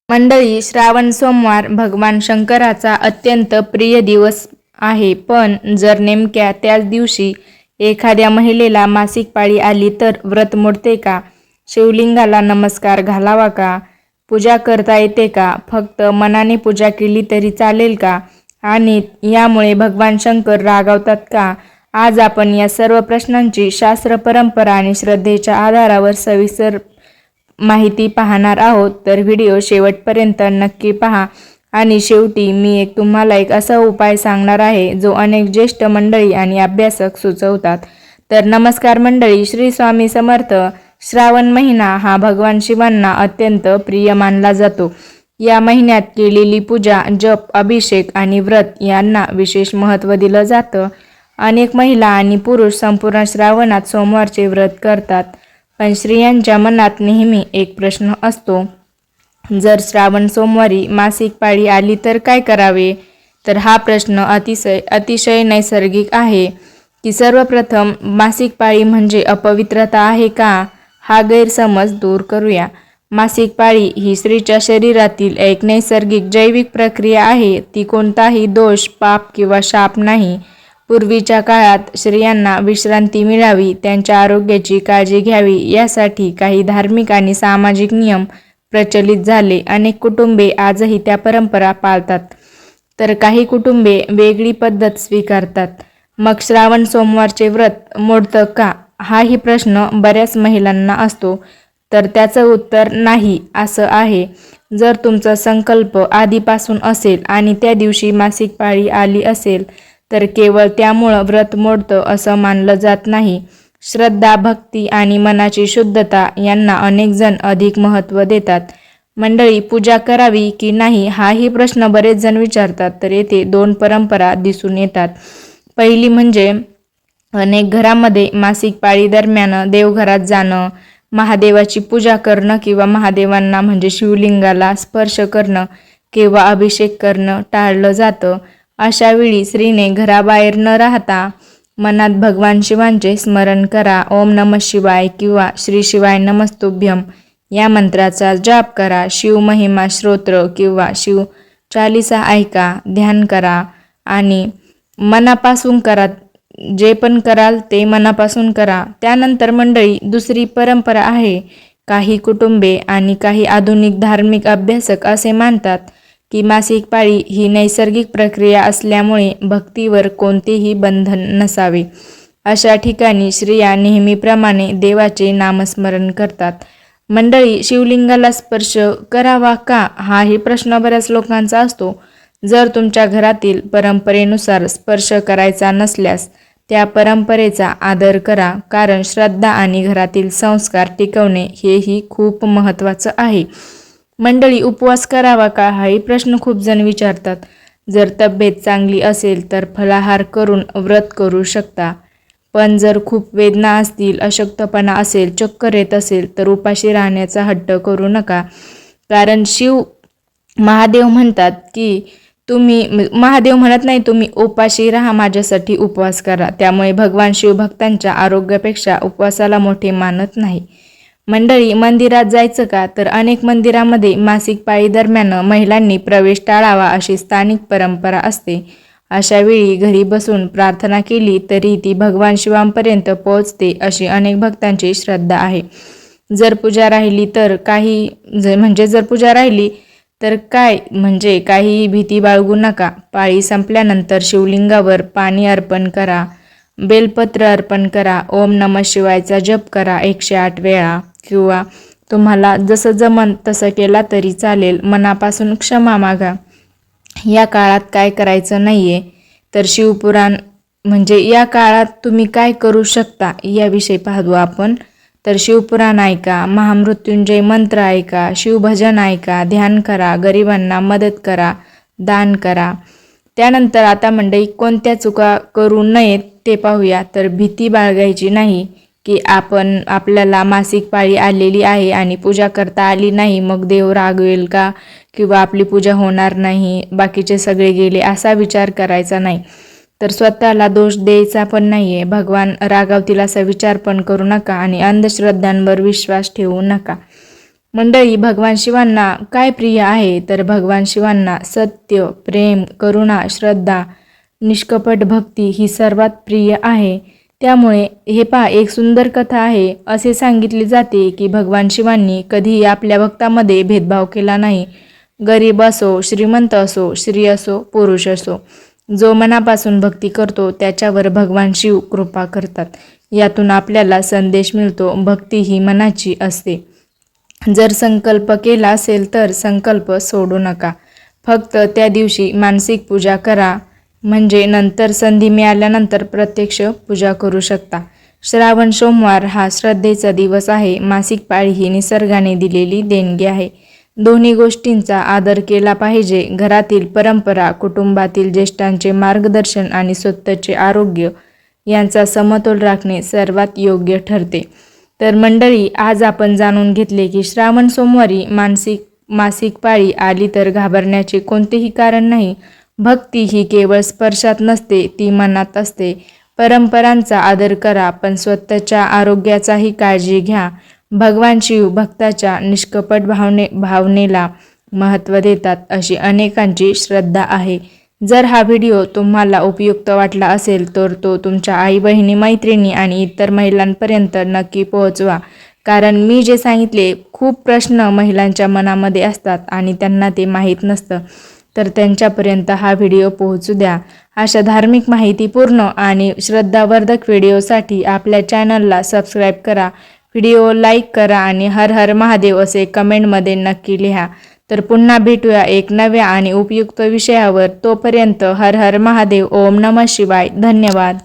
मंडळी, श्रावण सोमवार भगवान शंकराचा अत्यंत प्रिय दिवस आहे. पण जर नेमक्या त्याच दिवशी एखाद्या महिलेला मासिक पाळी आली तर व्रत मोडते का? शिवलिंगाला नमस्कार घालावा का? पूजा करता येते का? फक्त मनाने पूजा केली तरी चालेल का? आणि यामुळे भगवान शंकर रागावतात का? आज आपण या सर्व प्रश्नांची शास्त्र, परंपरा आणि श्रद्धेच्या आधारावर सविस्तर माहिती पाहणार आहोत. तर व्हिडिओ शेवटपर्यंत नक्की पहा. आणि शेवटी मी तुम्हाला एक असा उपाय सांगणार आहे जो अनेक ज्येष्ठ मंडळी आणि अभ्यासक सुचवतात. तर नमस्कार मंडळी, श्री स्वामी समर्थ. श्रावण महिना हा भगवान शिवांना अत्यंत प्रिय मानला जातो. या महिन्यात केलेली पूजा, जप, अभिषेक आणि व्रत यांना विशेष महत्त्व दिलं जातं. अनेक महिला आणि पुरुष संपूर्ण श्रावणात सोमवारचे व्रत करतात. पण स्त्रियांच्या मनात नेहमी एक प्रश्न असतो, जर श्रावण सोमवारी मासिक पाळी आली तर काय करावे? तर हा प्रश्न अतिशय नैसर्गिक आहे की सर्वप्रथम मासिक पाळी म्हणजे अपवित्रता आहे का? हा गैरसमज दूर करूया. मासिक पाळी ही स्त्रीच्या शरीरातील एक नैसर्गिक जैविक प्रक्रिया आहे. ती कोणताही दोष, पाप किंवा शाप नाही. पूर्वीच्या काळात स्त्रियांना विश्रांती मिळावी, त्यांच्या आरोग्याची काळजी घ्यावी यासाठी काही धार्मिक आणि सामाजिक नियम प्रचलित झाले. अनेक कुटुंबे आजही त्या परंपरा पाळतात, तर काही कुटुंबे वेगळी पद्धत स्वीकारतात. मग श्रावण सोमवारचे व्रत मोडतं का? हाही प्रश्न बऱ्याच महिलांना असतो. तर त्याचं उत्तर नाही असं आहे. जर तुमचा संकल्प आधीपासून असेल आणि त्या दिवशी मासिक पाळी आली असेल तर केवळ त्यामुळं व्रत मोडतं असं मानलं जात नाही. श्रद्धा, भक्ती आणि मनाची शुद्धता यांना अनेक जण अधिक महत्त्व देतात. मंडळी, पूजा करावी की नाही हाही प्रश्न बरेच जण विचारतात. तर येथे दोन परंपरा दिसून येतात. पहिली म्हणजे अनेक घरामध्ये मासिक पाळी दरम्यान देवघरात जाणं, महादेवाची पूजा करणं किंवा महादेवांना म्हणजे शिवलिंगाला स्पर्श करणं किंवा अभिषेक करणं टाळलं जातं. अशा वेळी स्त्रीने घराबाहेर न राहता मनात भगवान शिवांचे स्मरण करा. ओम नमः शिवाय किंवा श्री शिवाय नमस्तुभ्यम या मंत्राचा जाप करा. शिव महिमा स्तोत्र किंवा शिव चालीसा ऐका, ध्यान करा आणि मनापासून करा. जे पण कराल ते मनापासून करा. त्यानंतर मंडळी, दुसरी परंपरा आहे. काही कुटुंबे आणि काही आधुनिक धार्मिक अभ्यासक असे मानतात की मासिक पाळी ही नैसर्गिक प्रक्रिया असल्यामुळे भक्तीवर कोणतेही बंधन नसावे. अशा ठिकाणी स्त्रिया नेहमीप्रमाणे देवाचे नामस्मरण करतात. मंडळी, शिवलिंगाला स्पर्श करावा का हाही प्रश्न बऱ्याच लोकांचा असतो. जर तुमच्या घरातील परंपरेनुसार स्पर्श करायचा नसल्यास त्या परंपरेचा आदर करा, कारण श्रद्धा आणि घरातील संस्कार टिकवणे हेही खूप महत्त्वाचं आहे. मंडळी, उपवास करावा का हाही प्रश्न खूप जण विचारतात. जर तब्येत चांगली असेल तर फलाहार करून व्रत करू शकता. पण जर खूप वेदना असतील, अशक्तपणा असेल, चक्कर येत असेल तर उपाशी राहण्याचा हट्ट करू नका. कारण महादेव म्हणतात की महादेव म्हणत नाही तुम्ही उपाशी राहा, माझ्यासाठी उपवास करा. त्यामुळे भगवान शिवभक्तांच्या आरोग्यापेक्षा उपवासाला मोठे मानत नाही. मंडळी, मंदिरात जायचं का? तर अनेक मंदिरामध्ये मासिक पाळी दरम्यान महिलांनी प्रवेश टाळावा अशी स्थानिक परंपरा असते. अशा वेळी घरी बसून प्रार्थना केली तरी ती भगवान शिवांपर्यंत पोहोचते अशी अनेक भक्तांची श्रद्धा आहे. जर पूजा राहिली तर काही भीती बाळगू नका. पाळी संपल्यानंतर शिवलिंगावर पाणी अर्पण करा, बेलपत्र अर्पण करा, ओम नमः शिवायचा जप करा 108 वेळा किंवा तुम्हाला जसं जमन तसं केला तरी चालेल. मनापासून क्षमा मागा. या काळात काय करायचं नाहीये तर शिवपुराण म्हणजे या काळात तुम्ही काय करू शकता याविषयी पाहू आपण. तर शिवपुराण ऐका, महामृत्युंजय मंत्र ऐका, शिवभजन ऐका, ध्यान करा, गरिबांना मदत करा, दान करा. त्यानंतर आता मंडळी, कोणत्या चुका करू नयेत ते पाहूया. तर भीती बाळगायची नाही की आपल्याला मासिक पाळी आलेली आहे आणि पूजा करता आली नाही, मग देव रागवेल का किंवा आपली पूजा होणार नाही, बाकीचे सगळे गेले असा विचार करायचा नाही. तर स्वतःला दोष द्यायचा पण नाहीये. भगवान रागावतील असा विचार पण करू नका आणि अंधश्रद्धांवर विश्वास ठेवू नका. मंडळी, भगवान शिवांना काय प्रिय आहे तर भगवान शिवांना सत्य, प्रेम, करुणा, श्रद्धा, निष्कपट भक्ती ही सर्वात प्रिय आहे. त्यामुळे हे पहा, एक सुंदर कथा आहे. असे सांगितले जाते की भगवान शिवांनी कधीही आपल्या भक्तांमध्ये भेदभाव केला नाही. गरीब असो, श्रीमंत असो, स्त्री असो, पुरुष असो, जो मनापासून भक्ती करतो त्याच्यावर भगवान शिव कृपा करतात. यातून आपल्याला संदेश मिळतो, भक्ती ही मनाची असते. जर संकल्प केला असेल तर संकल्प सोडू नका. फक्त त्या दिवशी मानसिक पूजा करा, म्हणजे नंतर संधी मिळाल्यानंतर प्रत्यक्ष पूजा करू शकता. श्रावण सोमवार हा श्रद्धेचा दिवस आहे. मासिक पाळी ही निसर्गाने दिलेली देणगी आहे. दोन्ही गोष्टींचा आदर केला पाहिजे. घरातील परंपरा, कुटुंबातील ज्येष्ठांचे मार्गदर्शन आणि स्वतःचे आरोग्य यांचा समतोल राखणे सर्वात योग्य ठरते. तर मंडळी, आज आपण जाणून घेतले की श्रावण सोमवारी मासिक पाळी आली तर घाबरण्याचे कोणतेही कारण नाही. भक्ती ही केवळ स्पर्शात नसते, ती मनात असते. परंपरांचा आदर करा, पण स्वतःच्या आरोग्याचाही काळजी घ्या. भगवान शिव भक्ताच्या निष्कपट भावनेला महत्त्व देतात, अशी अनेकांची श्रद्धा आहे. जर हा व्हिडिओ तुम्हाला उपयुक्त वाटला असेल तर तो तुमच्या आई, बहिणी, मैत्रिणी आणि इतर महिलांपर्यंत नक्की पोहोचवा. कारण मी जे सांगितले, खूप प्रश्न महिलांच्या मनामध्ये असतात आणि त्यांना ते माहीत नसतं. तर त्यांच्यापर्यंत हा व्हिडिओ पोहोचू द्या. अशा धार्मिक माहितीपूर्ण आणि श्रद्धावर्धक व्हिडिओसाठी आपल्या चॅनलला सबस्क्राईब करा, व्हिडिओ लाईक करा आणि हर हर महादेव असे कमेंटमध्ये नक्की लिहा. तर पुन्हा भेटूया एक नव्या आणि उपयुक्त विषयावर. तोपर्यंत हर हर महादेव. ओम नमः शिवाय. धन्यवाद.